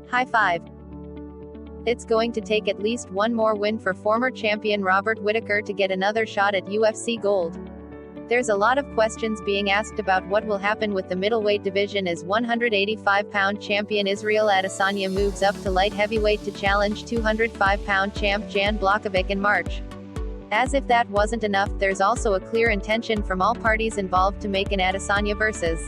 High five. It's going to take at least one more win for former champion Robert Whittaker to get another shot at UFC gold. There's a lot of questions being asked about what will happen with the middleweight division as 185-pound champion Israel Adesanya moves up to light heavyweight to challenge 205-pound champ Jan Blachowicz in March. As if that wasn't enough, there's also a clear intention from all parties involved to make an Adesanya vs.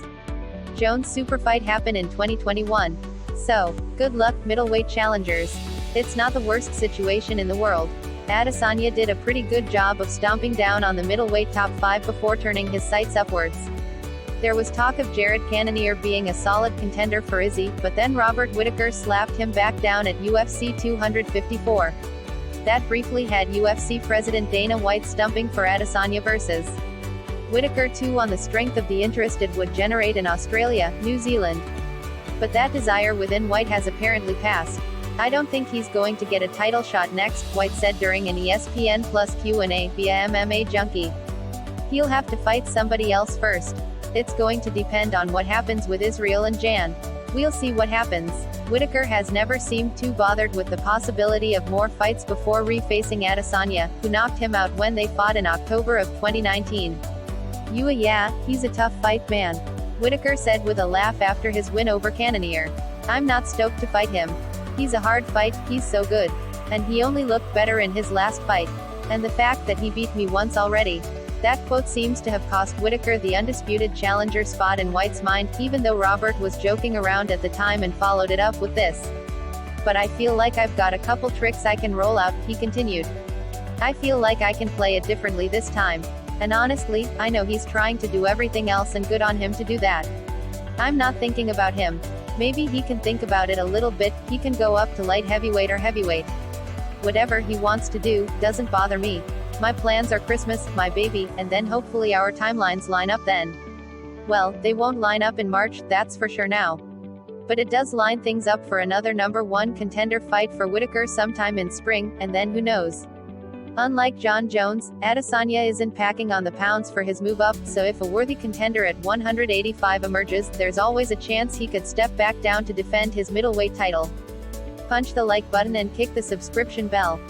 Jones superfight happen in 2021. So, good luck, middleweight challengers. It's not the worst situation in the world. Adesanya did a pretty good job of stomping down on the middleweight top 5 before turning his sights upwards. There was talk of Jared Cannonier being a solid contender for Izzy, but then Robert Whittaker slapped him back down at UFC 254. That briefly had UFC President Dana White stumping for Adesanya vs. Whittaker 2 on the strength of the interest it would generate in Australia, New Zealand. But that desire within White has apparently passed. I don't think he's going to get a title shot next, White said during an ESPN Plus Q&A via MMA Junkie. He'll have to fight somebody else first. It's going to depend on what happens with Israel and Jan. We'll see what happens. Whittaker has never seemed too bothered with the possibility of more fights before refacing Adesanya, who knocked him out when they fought in October of 2019. Yeah, he's a tough fight man. Whittaker said with a laugh after his win over Cannonier. I'm not stoked to fight him. He's a hard fight, he's so good. And he only looked better in his last fight. And the fact that he beat me once already. That quote seems to have cost Whittaker the undisputed challenger spot in White's mind, even though Robert was joking around at the time and followed it up with this. But I feel like I've got a couple tricks I can roll out, he continued. I feel like I can play it differently this time. And honestly, I know he's trying to do everything else and good on him to do that. I'm not thinking about him. Maybe he can think about it a little bit, he can go up to light heavyweight or heavyweight. Whatever he wants to do, doesn't bother me. My plans are Christmas, my baby, and then hopefully our timelines line up then. Well, they won't line up in March, that's for sure now. But it does line things up for another #1 contender fight for Whittaker sometime in spring, and then who knows. Unlike Jon Jones, Adesanya isn't packing on the pounds for his move up, so if a worthy contender at 185 emerges, there's always a chance he could step back down to defend his middleweight title. Punch the like button and kick the subscription bell.